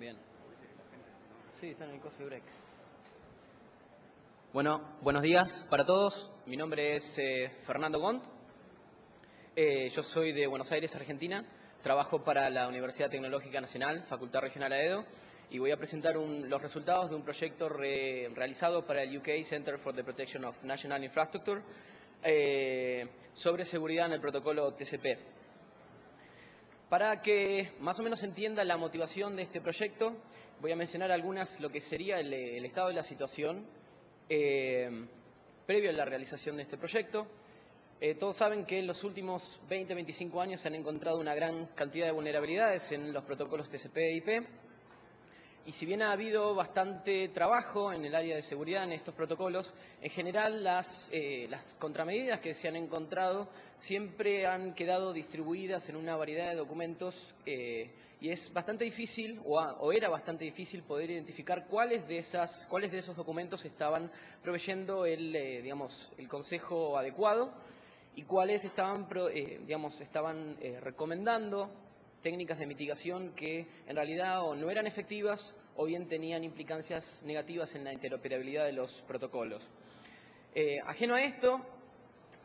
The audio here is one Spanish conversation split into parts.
Bien. Sí, está en el coffee break. Bueno, buenos días para todos. Mi nombre es Fernando Gont. Yo soy de Buenos Aires, Argentina. Trabajo para la Universidad Tecnológica Nacional, Facultad Regional AEDO, y voy a presentar los resultados de un proyecto realizado para el UK Center for the Protection of National Infrastructure sobre seguridad en el protocolo TCP. Para que más o menos se entienda la motivación de este proyecto, voy a mencionar lo que sería el estado de la situación previo a la realización de este proyecto. Todos saben que en los últimos 20-25 años se han encontrado una gran cantidad de vulnerabilidades en los protocolos TCP e IP. Y si bien ha habido bastante trabajo en el área de seguridad en estos protocolos, en general las contramedidas que se han encontrado siempre han quedado distribuidas en una variedad de documentos y es bastante difícil, o era bastante difícil, poder identificar cuáles de esos documentos estaban proveyendo el consejo adecuado y cuáles estaban recomendando técnicas de mitigación que en realidad o no eran efectivas o bien tenían implicancias negativas en la interoperabilidad de los protocolos. Ajeno a esto,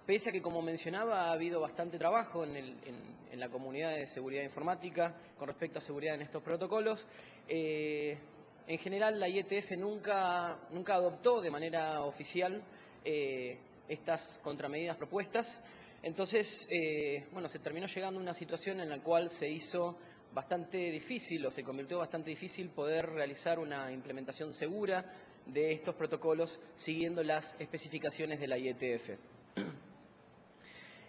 pese a que, como mencionaba, ha habido bastante trabajo en la comunidad de seguridad informática con respecto a seguridad en estos protocolos, en general la IETF nunca adoptó de manera oficial estas contramedidas propuestas. Entonces, se terminó llegando a una situación en la cual se hizo bastante difícil o se convirtió bastante difícil poder realizar una implementación segura de estos protocolos siguiendo las especificaciones de la IETF.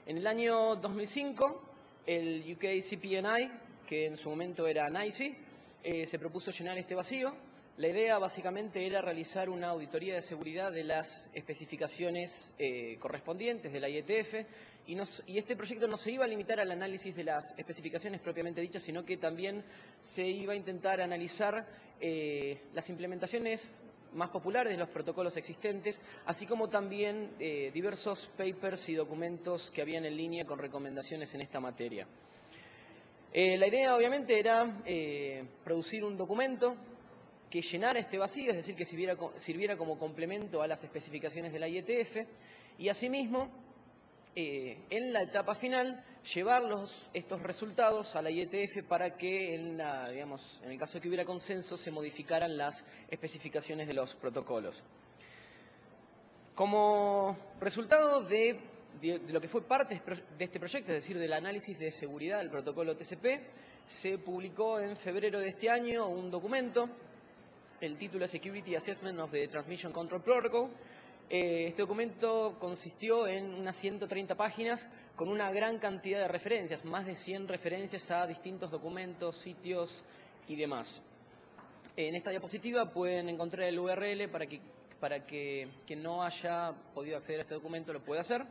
En el año 2005, el UK CP&I, que en su momento era NICE, se propuso llenar este vacío. La idea básicamente era realizar una auditoría de seguridad de las especificaciones correspondientes de la IETF y este proyecto no se iba a limitar al análisis de las especificaciones propiamente dichas, sino que también se iba a intentar analizar las implementaciones más populares de los protocolos existentes, así como también diversos papers y documentos que habían en línea con recomendaciones en esta materia. La idea obviamente era producir un documento que llenara este vacío, es decir, que sirviera como complemento a las especificaciones de la IETF y asimismo, en la etapa final, llevar estos resultados a la IETF para que en el caso de que hubiera consenso se modificaran las especificaciones de los protocolos. Como resultado de lo que fue parte de este proyecto, es decir, del análisis de seguridad del protocolo TCP, se publicó en febrero de este año un documento. El título es Security Assessment of the Transmission Control Protocol. Este documento consistió en unas 130 páginas con una gran cantidad de referencias, más de 100 referencias a distintos documentos, sitios y demás. En esta diapositiva pueden encontrar el URL para que quien no haya podido acceder a este documento lo pueda hacer.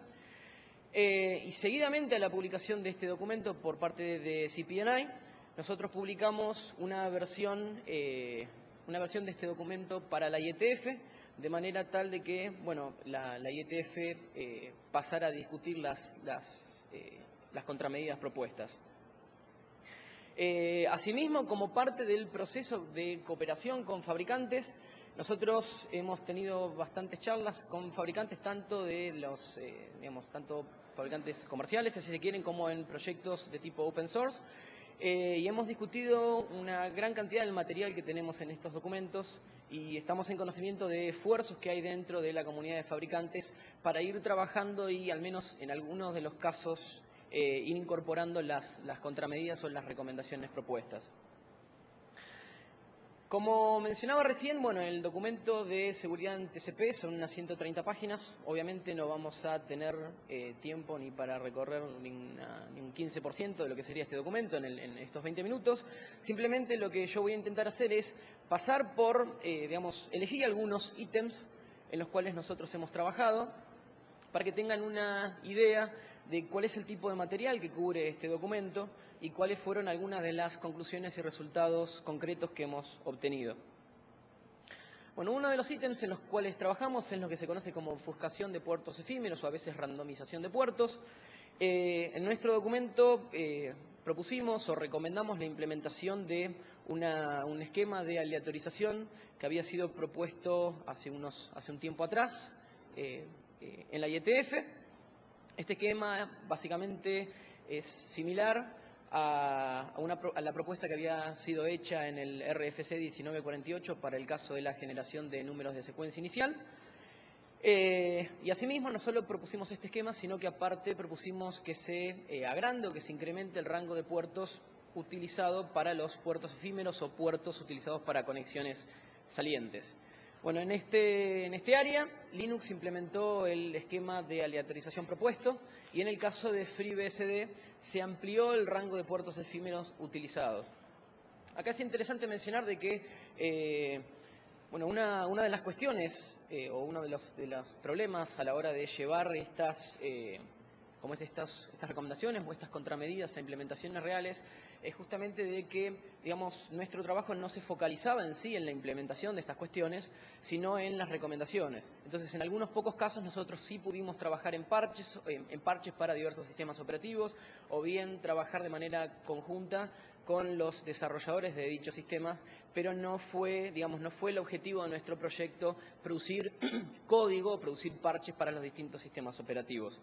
Y seguidamente a la publicación de este documento por parte de CP&I, nosotros publicamos una versión de este documento para la IETF, de manera tal de que la IETF pasara a discutir las contramedidas propuestas. Asimismo, como parte del proceso de cooperación con fabricantes, nosotros hemos tenido bastantes charlas con fabricantes, tanto fabricantes comerciales, si se quieren, como en proyectos de tipo open source. Y hemos discutido una gran cantidad del material que tenemos en estos documentos y estamos en conocimiento de esfuerzos que hay dentro de la comunidad de fabricantes para ir trabajando y, al menos en algunos de los casos, ir incorporando las contramedidas o las recomendaciones propuestas. Como mencionaba recién, el documento de seguridad en TCP son unas 130 páginas. Obviamente no vamos a tener tiempo ni para recorrer ni un 15% de lo que sería este documento en estos 20 minutos. Simplemente lo que yo voy a intentar hacer es pasar por, elegir algunos ítems en los cuales nosotros hemos trabajado para que tengan una idea de cuál es el tipo de material que cubre este documento y cuáles fueron algunas de las conclusiones y resultados concretos que hemos obtenido. Uno de los ítems en los cuales trabajamos es lo que se conoce como ofuscación de puertos efímeros o a veces randomización de puertos. En nuestro documento propusimos o recomendamos la implementación de un esquema de aleatorización que había sido propuesto hace un tiempo atrás en la IETF. Este esquema básicamente es similar a la propuesta que había sido hecha en el RFC 1948 para el caso de la generación de números de secuencia inicial. Y asimismo no solo propusimos este esquema, sino que aparte propusimos que se agrande o que se incremente el rango de puertos utilizado para los puertos efímeros o puertos utilizados para conexiones salientes. Bueno, en este área, Linux implementó el esquema de aleatorización propuesto y en el caso de FreeBSD se amplió el rango de puertos efímeros utilizados. Acá es interesante mencionar de que bueno, una de las cuestiones o uno de los problemas a la hora de llevar estas recomendaciones o estas contramedidas a implementaciones reales es justamente de que, digamos, nuestro trabajo no se focalizaba en sí en la implementación de estas cuestiones, sino en las recomendaciones. Entonces, en algunos pocos casos nosotros sí pudimos trabajar en parches para diversos sistemas operativos o bien trabajar de manera conjunta con los desarrolladores de dichos sistemas, pero no fue el objetivo de nuestro proyecto producir código, producir parches para los distintos sistemas operativos.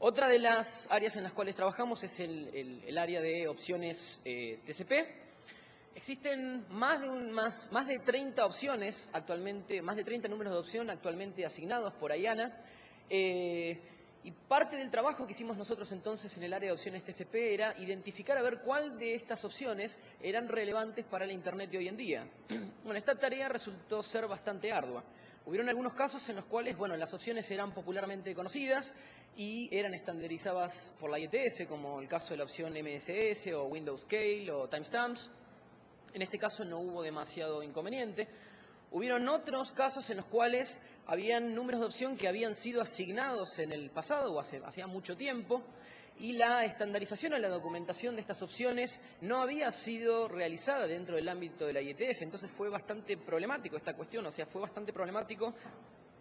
Otra de las áreas en las cuales trabajamos es el área de opciones TCP. Existen más de 30 opciones actualmente, más de 30 números de opción actualmente asignados por IANA. Y parte del trabajo que hicimos nosotros entonces en el área de opciones TCP era identificar a ver cuál de estas opciones eran relevantes para la Internet de hoy en día. Bueno, esta tarea resultó ser bastante ardua. Hubieron algunos casos en los cuales, bueno, las opciones eran popularmente conocidas y eran estandarizadas por la IETF, como el caso de la opción MSS o Windows Scale o Timestamps. En este caso no hubo demasiado inconveniente. Hubieron otros casos en los cuales habían números de opción que habían sido asignados en el pasado o hacía mucho tiempo y la estandarización o la documentación de estas opciones no había sido realizada dentro del ámbito de la IETF. Entonces fue bastante problemático esta cuestión, o sea, fue bastante problemático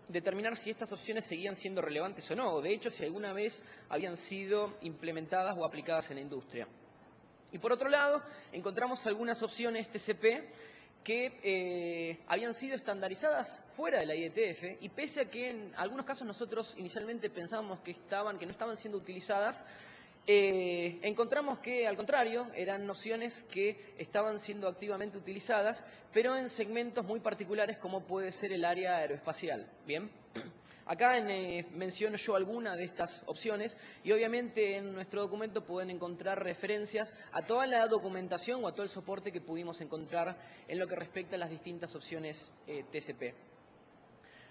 determinar si estas opciones seguían siendo relevantes o no, o de hecho si alguna vez habían sido implementadas o aplicadas en la industria. Y por otro lado, encontramos algunas opciones TCP que habían sido estandarizadas fuera de la IETF y pese a que en algunos casos nosotros inicialmente pensábamos que no estaban siendo utilizadas, encontramos que al contrario eran nociones que estaban siendo activamente utilizadas, pero en segmentos muy particulares como puede ser el área aeroespacial. Bien. Acá menciono yo alguna de estas opciones y obviamente en nuestro documento pueden encontrar referencias a toda la documentación o a todo el soporte que pudimos encontrar en lo que respecta a las distintas opciones TCP.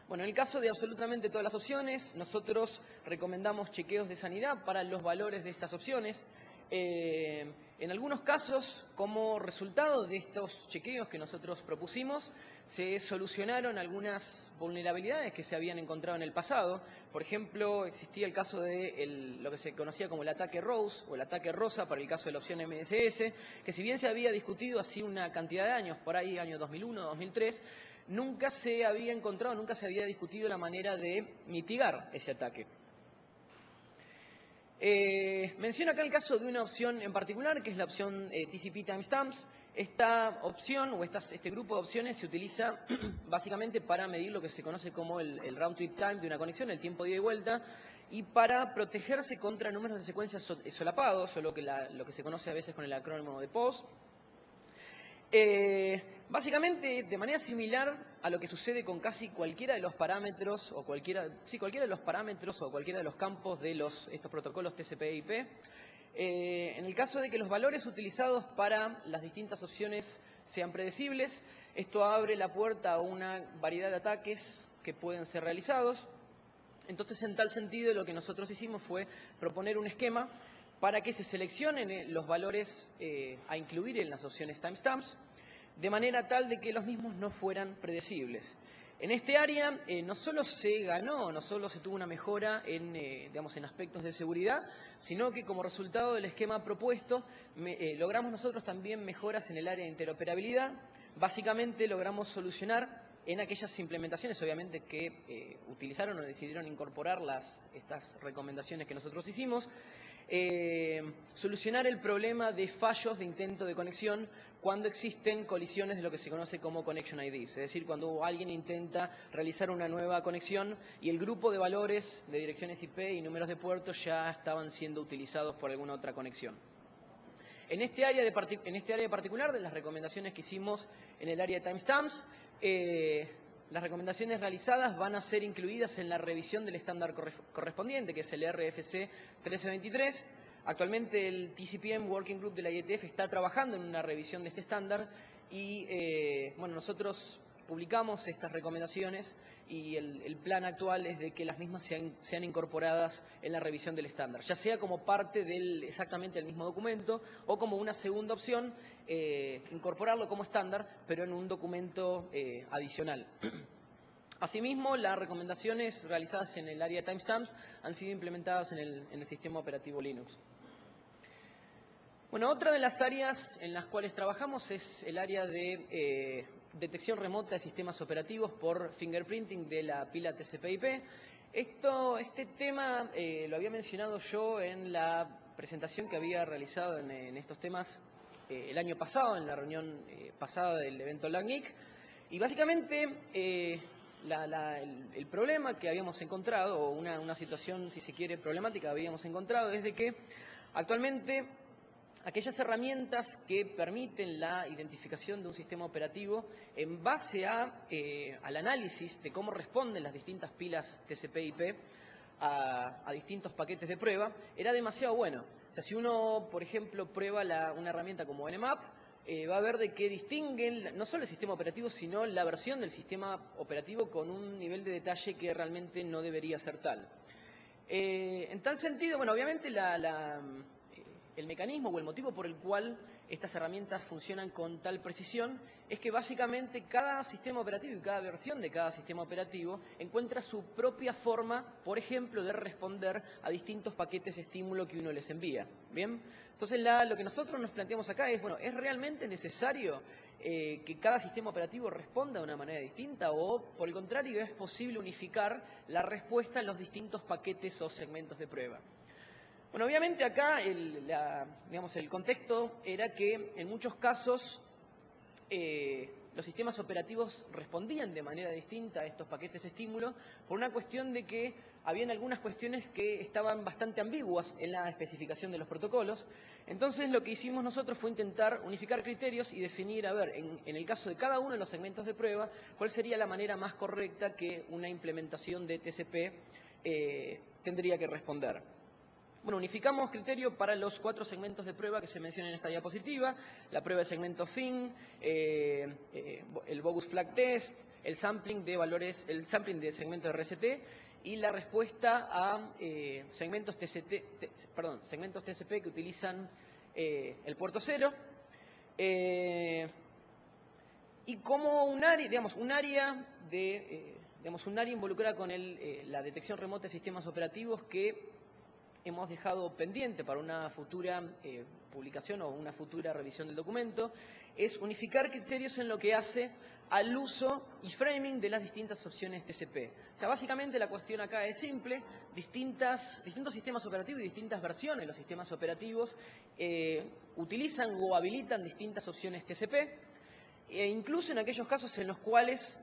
Bueno, en el caso de absolutamente todas las opciones, nosotros recomendamos chequeos de sanidad para los valores de estas opciones. En algunos casos, como resultado de estos chequeos que nosotros propusimos, se solucionaron algunas vulnerabilidades que se habían encontrado en el pasado. Por ejemplo, existía el caso de lo que se conocía como el ataque Rose o el ataque Rosa para el caso de la opción MSS, que si bien se había discutido así una cantidad de años, por ahí año 2001, 2003, nunca se había encontrado, nunca se había discutido la manera de mitigar ese ataque. Menciono acá el caso de una opción en particular, que es la opción TCP Timestamps. Esta opción o este grupo de opciones se utiliza básicamente para medir lo que se conoce como el round trip time de una conexión, el tiempo de ida y vuelta, y para protegerse contra números de secuencia solapados, o lo que se conoce a veces con el acrónimo de POS. Básicamente, de manera similar a lo que sucede con casi cualquiera de los parámetros o cualquiera de los campos de estos protocolos TCP/IP, en el caso de que los valores utilizados para las distintas opciones sean predecibles, esto abre la puerta a una variedad de ataques que pueden ser realizados. Entonces, en tal sentido, lo que nosotros hicimos fue proponer un esquema para que se seleccionen los valores a incluir en las opciones timestamps, de manera tal de que los mismos no fueran predecibles. En este área no solo se ganó, no solo se tuvo una mejora en aspectos de seguridad, sino que como resultado del esquema propuesto logramos nosotros también mejoras en el área de interoperabilidad. Básicamente logramos solucionar en aquellas implementaciones, obviamente, que utilizaron o decidieron incorporar estas recomendaciones que nosotros hicimos, solucionar el problema de fallos de intento de conexión cuando existen colisiones de lo que se conoce como Connection IDs, es decir, cuando alguien intenta realizar una nueva conexión y el grupo de valores de direcciones IP y números de puertos ya estaban siendo utilizados por alguna otra conexión. En este área de particular, de las recomendaciones que hicimos en el área de timestamps, las recomendaciones realizadas van a ser incluidas en la revisión del estándar correspondiente, que es el RFC 1323. Actualmente el TCPM Working Group de la IETF está trabajando en una revisión de este estándar y bueno, nosotros publicamos estas recomendaciones y el plan actual es de que las mismas sean incorporadas en la revisión del estándar, ya sea como parte exactamente del mismo documento o como una segunda opción, incorporarlo como estándar, pero en un documento adicional. Asimismo, las recomendaciones realizadas en el área de timestamps han sido implementadas en el sistema operativo Linux. Bueno, otra de las áreas en las cuales trabajamos es el área de detección remota de sistemas operativos por fingerprinting de la pila TCP/IP. Este tema lo había mencionado yo en la presentación que había realizado en estos temas el año pasado, en la reunión pasada del evento LACNIC. Y básicamente el problema que habíamos encontrado, o una situación, si se quiere, problemática que habíamos encontrado, es de que actualmente aquellas herramientas que permiten la identificación de un sistema operativo en base al análisis de cómo responden las distintas pilas TCP/IP a distintos paquetes de prueba, era demasiado bueno. O sea, si uno, por ejemplo, prueba una herramienta como Nmap, va a ver de que distinguen no solo el sistema operativo, sino la versión del sistema operativo con un nivel de detalle que realmente no debería ser tal. En tal sentido, bueno, obviamente el mecanismo o el motivo por el cual estas herramientas funcionan con tal precisión es que básicamente cada sistema operativo y cada versión de cada sistema operativo encuentra su propia forma, por ejemplo, de responder a distintos paquetes de estímulo que uno les envía. ¿Bien? Entonces, lo que nosotros nos planteamos acá es, bueno, ¿es realmente necesario que cada sistema operativo responda de una manera distinta o, por el contrario, es posible unificar la respuesta a los distintos paquetes o segmentos de prueba? Bueno, obviamente acá el contexto era que en muchos casos los sistemas operativos respondían de manera distinta a estos paquetes de estímulo por una cuestión de que habían algunas cuestiones que estaban bastante ambiguas en la especificación de los protocolos. Entonces lo que hicimos nosotros fue intentar unificar criterios y definir, a ver, en el caso de cada uno de los segmentos de prueba, cuál sería la manera más correcta que una implementación de TCP tendría que responder. Bueno, unificamos criterio para los 4 segmentos de prueba que se mencionan en esta diapositiva: la prueba de segmento FIN, el bogus flag test, el sampling de segmentos de RST y la respuesta a segmentos TCP que utilizan el puerto 0. Y como un área involucrada con la detección remota de sistemas operativos que hemos dejado pendiente para una futura publicación o una futura revisión del documento, es unificar criterios en lo que hace al uso y framing de las distintas opciones TCP. O sea, básicamente la cuestión acá es simple: distintos sistemas operativos y distintas versiones de los sistemas operativos utilizan o habilitan distintas opciones TCP, e incluso en aquellos casos en los cuales,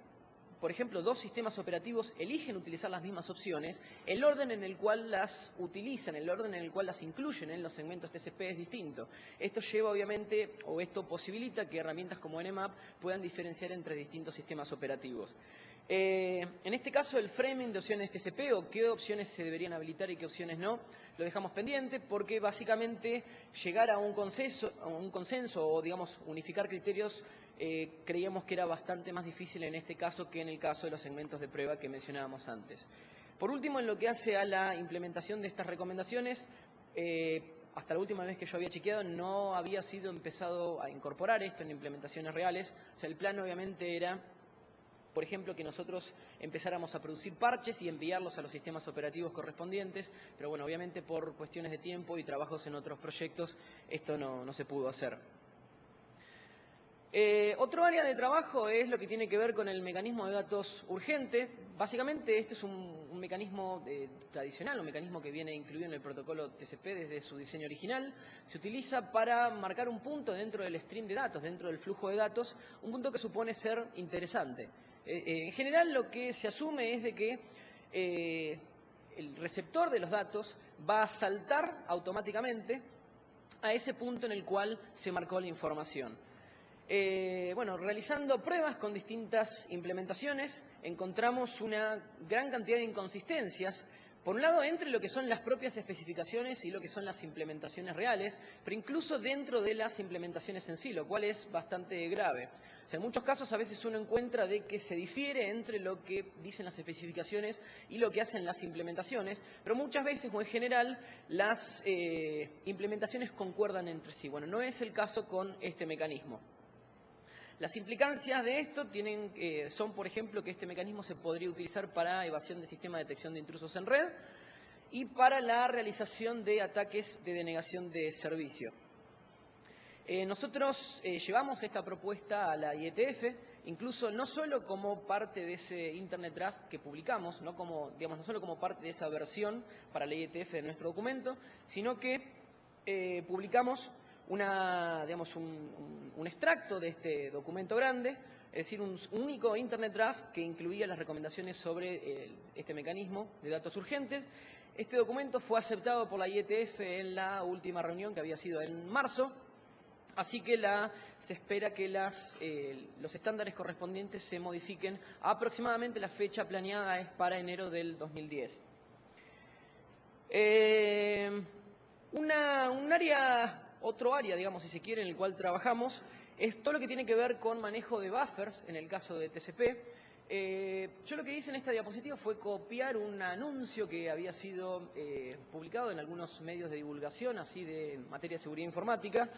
por ejemplo, 2 sistemas operativos eligen utilizar las mismas opciones, el orden en el cual las utilizan, el orden en el cual las incluyen en los segmentos TCP es distinto. Esto lleva, obviamente, o esto posibilita que herramientas como Nmap puedan diferenciar entre distintos sistemas operativos. En este caso, el framing de opciones TCP, o qué opciones se deberían habilitar y qué opciones no, lo dejamos pendiente porque básicamente llegar a un consenso o, digamos, unificar criterios, creíamos que era bastante más difícil en este caso que en el caso de los segmentos de prueba que mencionábamos antes. Por último, en lo que hace a la implementación de estas recomendaciones, hasta la última vez que yo había chequeado no había sido empezado a incorporar esto en implementaciones reales. O sea, el plan obviamente era, por ejemplo, que nosotros empezáramos a producir parches y enviarlos a los sistemas operativos correspondientes, pero bueno, obviamente por cuestiones de tiempo y trabajos en otros proyectos, esto no se pudo hacer. Otro área de trabajo es lo que tiene que ver con el mecanismo de datos urgentes. Básicamente este es un mecanismo tradicional, un mecanismo que viene incluido en el protocolo TCP desde su diseño original. Se utiliza para marcar un punto dentro del stream de datos, dentro del flujo de datos, un punto que supone ser interesante. En general lo que se asume es de que el receptor de los datos va a saltar automáticamente a ese punto en el cual se marcó la información. Bueno, realizando pruebas con distintas implementaciones, encontramos una gran cantidad de inconsistencias, por un lado entre lo que son las propias especificaciones y lo que son las implementaciones reales, pero incluso dentro de las implementaciones en sí, lo cual es bastante grave. O sea, en muchos casos a veces uno encuentra de que se difiere entre lo que dicen las especificaciones y lo que hacen las implementaciones, pero muchas veces o en general las implementaciones concuerdan entre sí. Bueno, no es el caso con este mecanismo. Las implicancias de esto son, por ejemplo, que este mecanismo se podría utilizar para evasión de sistema de detección de intrusos en red y para la realización de ataques de denegación de servicio. Nosotros llevamos esta propuesta a la IETF, incluso no solo como parte de ese Internet Draft que publicamos, no solo como parte de esa versión para la IETF de nuestro documento, sino que publicamos un extracto de este documento grande, es decir, un único Internet Draft que incluía las recomendaciones sobre este mecanismo de datos urgentes. Este documento fue aceptado por la IETF en la última reunión que había sido en marzo, así que se espera que los estándares correspondientes se modifiquen. Aproximadamente la fecha planeada es para enero del 2010. Otro área, digamos, si se quiere, en el cual trabajamos, es todo lo que tiene que ver con manejo de buffers, en el caso de TCP. Yo lo que hice en esta diapositiva fue copiar un anuncio que había sido publicado en algunos medios de divulgación, así de materia de seguridad informática.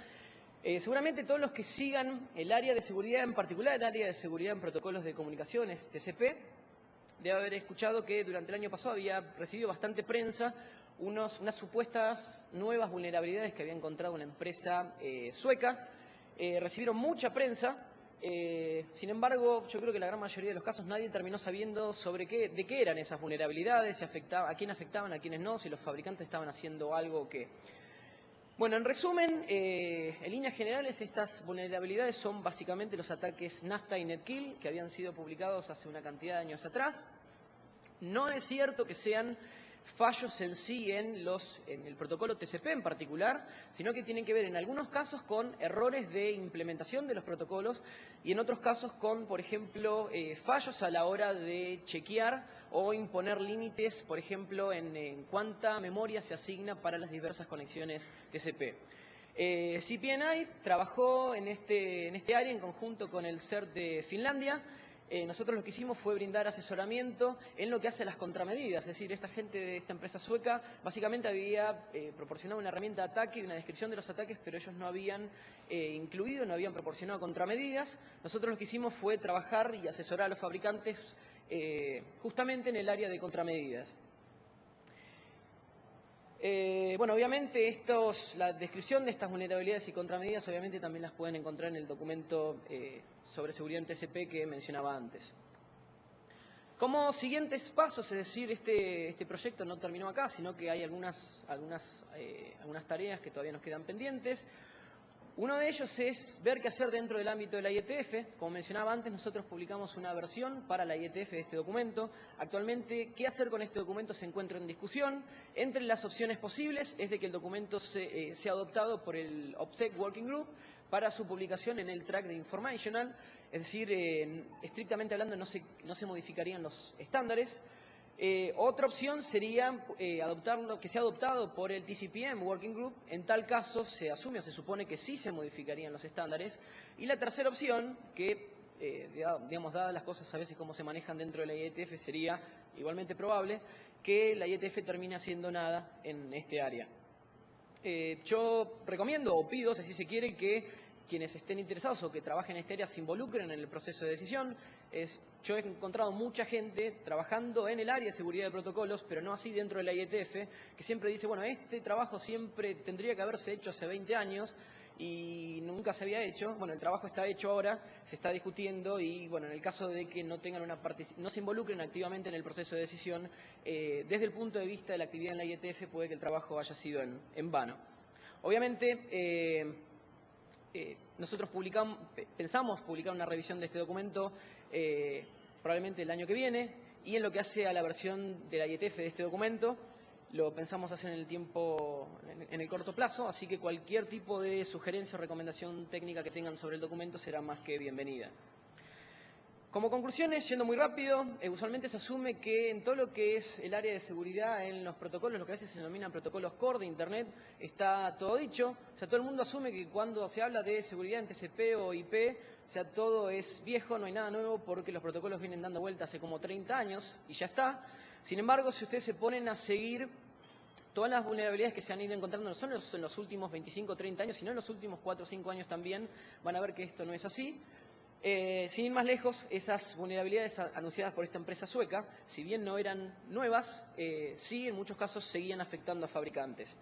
Seguramente todos los que sigan el área de seguridad, en particular el área de seguridad en protocolos de comunicaciones, TCP, debe haber escuchado que durante el año pasado había recibido bastante prensa unas supuestas nuevas vulnerabilidades que había encontrado una empresa sueca. Recibieron mucha prensa, sin embargo, yo creo que en la gran mayoría de los casos nadie terminó sabiendo de qué eran esas vulnerabilidades, a quién afectaban, a quiénes no, si los fabricantes estaban haciendo algo o qué. Bueno, en resumen, en líneas generales, estas vulnerabilidades son básicamente los ataques Nafta y Netkill, que habían sido publicados hace una cantidad de años atrás. No es cierto que sean fallos en sí en el protocolo TCP en particular, sino que tienen que ver en algunos casos con errores de implementación de los protocolos y en otros casos con, por ejemplo, fallos a la hora de chequear o imponer límites, por ejemplo, en cuánta memoria se asigna para las diversas conexiones TCP. CPNI trabajó en este área en conjunto con el CERT de Finlandia. Nosotros lo que hicimos fue brindar asesoramiento en lo que hace a las contramedidas, es decir, esta gente de esta empresa sueca básicamente había proporcionado una herramienta de ataque y una descripción de los ataques, pero ellos no habían no habían proporcionado contramedidas. Nosotros lo que hicimos fue trabajar y asesorar a los fabricantes justamente en el área de contramedidas. Bueno, obviamente la descripción de estas vulnerabilidades y contramedidas obviamente también las pueden encontrar en el documento sobre seguridad en TCP que mencionaba antes. Como siguientes pasos, es decir, este proyecto no terminó acá, sino que hay algunas tareas que todavía nos quedan pendientes. Uno de ellos es ver qué hacer dentro del ámbito de la IETF. Como mencionaba antes, nosotros publicamos una versión para la IETF de este documento. Actualmente, qué hacer con este documento se encuentra en discusión. Entre las opciones posibles es de que el documento sea adoptado por el OPSEC Working Group para su publicación en el track de Informational. Es decir, estrictamente hablando, no se modificarían los estándares. Otra opción sería que sea adoptado por el TCP/IP Working Group. En tal caso se asume o se supone que sí se modificarían los estándares. Y la tercera opción, que digamos, dadas las cosas a veces como se manejan dentro de la IETF, sería igualmente probable que la IETF termine haciendo nada en este área. Yo recomiendo o pido, si se quiere, que quienes estén interesados o que trabajen en este área se involucren en el proceso de decisión. Yo he encontrado mucha gente trabajando en el área de seguridad de protocolos, pero no así dentro de la IETF, que siempre dice, bueno, este trabajo siempre tendría que haberse hecho hace 20 años, y nunca se había hecho. Bueno, el trabajo está hecho ahora, se está discutiendo y, bueno, en el caso de que no tengan no se involucren activamente en el proceso de decisión, desde el punto de vista de la actividad en la IETF puede que el trabajo haya sido en vano. Obviamente, nosotros pensamos publicar una revisión de este documento probablemente el año que viene, y en lo que hace a la versión de la IETF de este documento, lo pensamos hacer en el corto plazo, así que cualquier tipo de sugerencia o recomendación técnica que tengan sobre el documento será más que bienvenida. Como conclusiones, yendo muy rápido, usualmente se asume que en todo lo que es el área de seguridad en los protocolos, lo que a veces se denominan protocolos core de Internet, está todo dicho. O sea, todo el mundo asume que cuando se habla de seguridad en TCP o IP, o sea, todo es viejo, no hay nada nuevo porque los protocolos vienen dando vuelta hace como 30 años y ya está. Sin embargo, si ustedes se ponen a seguir todas las vulnerabilidades que se han ido encontrando, no solo en los últimos 25 o 30 años, sino en los últimos 4 o 5 años también, van a ver que esto no es así. Sin ir más lejos, esas vulnerabilidades anunciadas por esta empresa sueca, si bien no eran nuevas, sí en muchos casos seguían afectando a fabricantes.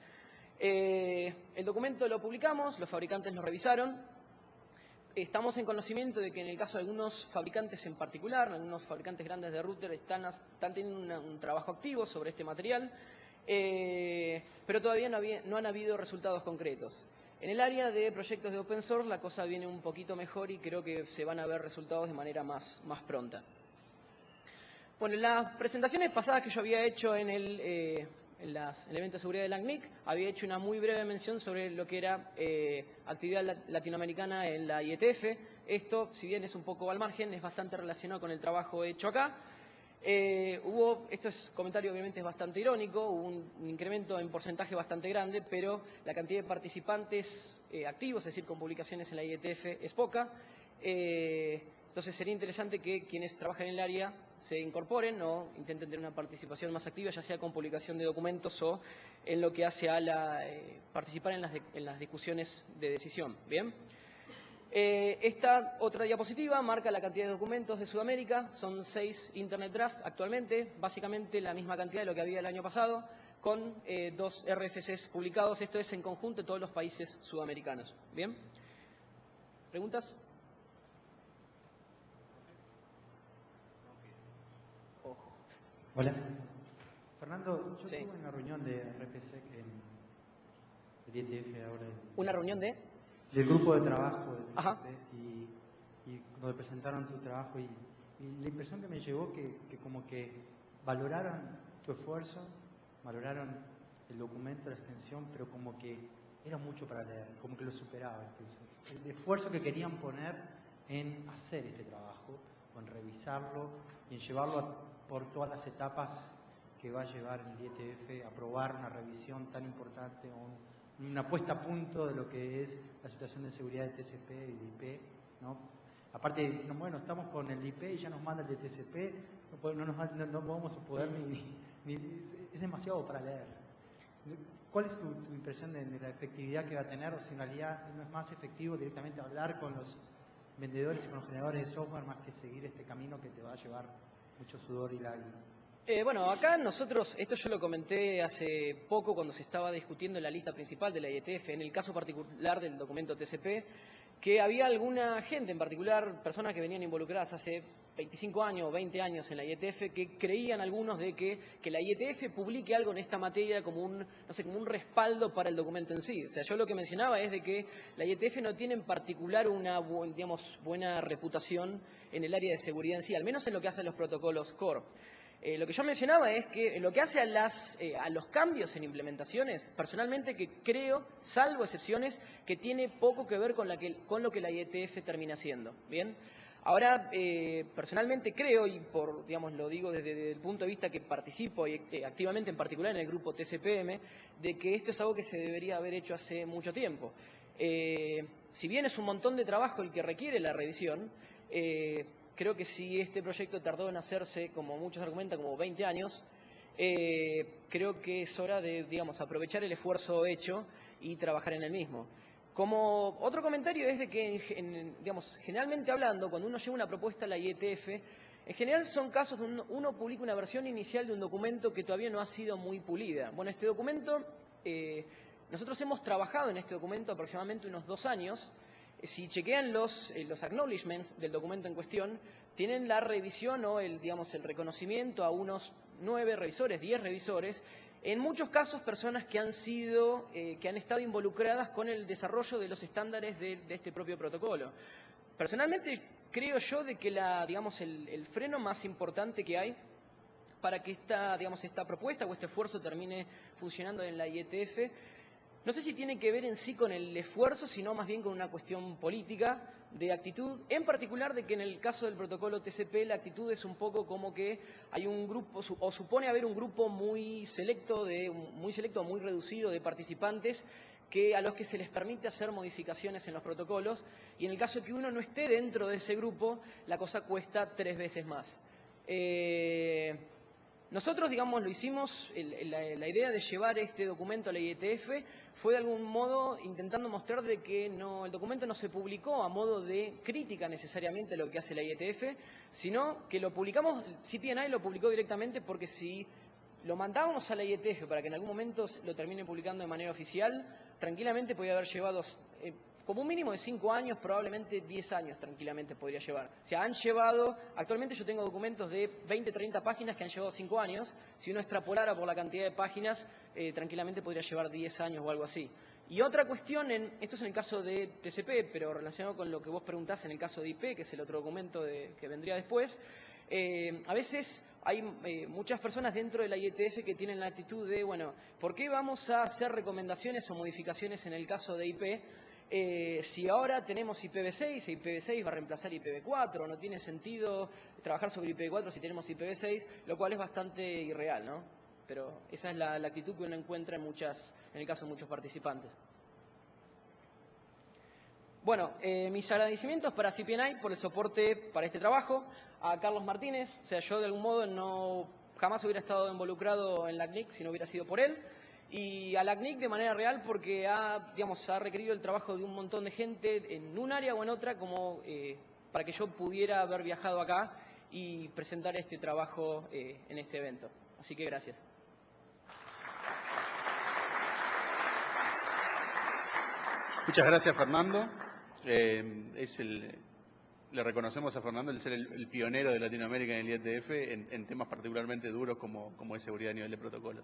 El documento lo publicamos, los fabricantes lo revisaron. Estamos en conocimiento de que en el caso de algunos fabricantes en particular, algunos fabricantes grandes de router, están teniendo un trabajo activo sobre este material, pero todavía no han habido resultados concretos. En el área de proyectos de open source la cosa viene un poquito mejor y creo que se van a ver resultados de manera más pronta. Bueno, en las presentaciones pasadas que yo había hecho en el evento de seguridad de LACNIC, había hecho una muy breve mención sobre lo que era actividad latinoamericana en la IETF. Esto, si bien es un poco al margen, es bastante relacionado con el trabajo hecho acá. Esto es comentario obviamente es bastante irónico, hubo un incremento en porcentaje bastante grande, pero la cantidad de participantes activos, es decir, con publicaciones en la IETF, es poca. Entonces sería interesante que quienes trabajan en el área se incorporen o intenten tener una participación más activa, ya sea con publicación de documentos o en lo que hace a participar en las discusiones de decisión. ¿Bien? Esta otra diapositiva marca la cantidad de documentos de Sudamérica. Son 6 Internet Draft actualmente, básicamente la misma cantidad de lo que había el año pasado, con 2 RFCs publicados. Esto es en conjunto de todos los países sudamericanos. ¿Bien? ¿Preguntas? Ojo. Hola. Fernando, yo Sí. estuve en una reunión de RPC del IETF ahora. ¿Una reunión de? Del grupo de trabajo del Ajá. TCP y donde presentaron tu trabajo y la impresión que me llevó que como que valoraron tu esfuerzo, valoraron el documento, la extensión, pero como que era mucho para leer, como que lo superaba incluso. El esfuerzo que querían poner en hacer este trabajo, o en revisarlo y en llevarlo por todas las etapas que va a llevar el IETF, aprobar una revisión tan importante o una puesta a punto de lo que es la situación de seguridad de TCP y de IP, ¿no? Aparte dijeron, bueno, estamos con el IP y ya nos manda el de TCP, no vamos a poder es demasiado para leer. ¿Cuál es tu impresión de la efectividad que va a tener, o si en realidad no es más efectivo directamente hablar con los vendedores y con los generadores de software más que seguir este camino que te va a llevar mucho sudor y lágrimas? Bueno, acá nosotros, esto yo lo comenté hace poco cuando se estaba discutiendo en la lista principal de la IETF, en el caso particular del documento TCP, que había alguna gente, en particular personas que venían involucradas hace 25 años o 20 años en la IETF, que creían algunos de que la IETF publique algo en esta materia como un respaldo para el documento en sí. O sea, yo lo que mencionaba es de que la IETF no tiene en particular una buena reputación en el área de seguridad en sí, al menos en lo que hace a los protocolos core. Lo que yo mencionaba es que en lo que hace a los cambios en implementaciones, personalmente que creo, salvo excepciones, que tiene poco que ver con lo que la IETF termina haciendo. ¿Bien? Ahora, personalmente creo, y lo digo desde el punto de vista que participo activamente, en particular en el grupo TCPM, de que esto es algo que se debería haber hecho hace mucho tiempo. Si bien es un montón de trabajo el que requiere la revisión, creo que si este proyecto tardó en hacerse, como muchos argumentan, como 20 años, creo que es hora de, aprovechar el esfuerzo hecho y trabajar en el mismo. Como otro comentario es de que, generalmente hablando, cuando uno lleva una propuesta a la IETF, en general son casos donde uno publica una versión inicial de un documento que todavía no ha sido muy pulida. Bueno, este documento Nosotros hemos trabajado en este documento aproximadamente unos 2 años. Si chequean los acknowledgements del documento en cuestión, tienen la revisión o el reconocimiento a unos 9 revisores, 10 revisores, en muchos casos personas que han estado involucradas con el desarrollo de los estándares de este propio protocolo. Personalmente creo yo de que el freno más importante que hay para que esta propuesta o este esfuerzo termine funcionando en la IETF, no sé si tiene que ver en sí con el esfuerzo, sino más bien con una cuestión política, de actitud, en particular de que en el caso del protocolo TCP la actitud es un poco como que hay un grupo, o supone haber un grupo muy selecto, muy reducido de participantes a los que se les permite hacer modificaciones en los protocolos, y en el caso de que uno no esté dentro de ese grupo, la cosa cuesta 3 veces más. Nosotros, lo hicimos, la idea de llevar este documento a la IETF fue de algún modo intentando mostrar de que el documento no se publicó a modo de crítica necesariamente a lo que hace la IETF, sino que lo publicamos, CPNI lo publicó directamente porque si lo mandábamos a la IETF para que en algún momento lo termine publicando de manera oficial, tranquilamente podía haber llevado como un mínimo de 5 años, probablemente 10 años tranquilamente podría llevar. O sea, actualmente yo tengo documentos de 20, 30 páginas que han llevado 5 años. Si uno extrapolara por la cantidad de páginas, tranquilamente podría llevar 10 años o algo así. Y otra cuestión, esto es en el caso de TCP, pero relacionado con lo que vos preguntás en el caso de IP, que es el otro documento que vendría después, a veces hay muchas personas dentro de la IETF que tienen la actitud de, bueno, ¿por qué vamos a hacer recomendaciones o modificaciones en el caso de IP? Si ahora tenemos IPv6 e IPv6 va a reemplazar IPv4, no tiene sentido trabajar sobre IPv4 si tenemos IPv6, lo cual es bastante irreal, ¿no? Pero esa es la actitud que uno encuentra en el caso de muchos participantes. Bueno, mis agradecimientos para CPNI por el soporte para este trabajo, a Carlos Martínez, o sea, yo de algún modo jamás hubiera estado involucrado en la CNIC si no hubiera sido por él, y a la CNIC de manera real porque ha requerido el trabajo de un montón de gente en un área o en otra para que yo pudiera haber viajado acá y presentar este trabajo en este evento. Así que gracias. Muchas gracias, Fernando. Le reconocemos a Fernando el ser el pionero de Latinoamérica en el IETF en temas particularmente duros como es seguridad a nivel de protocolo.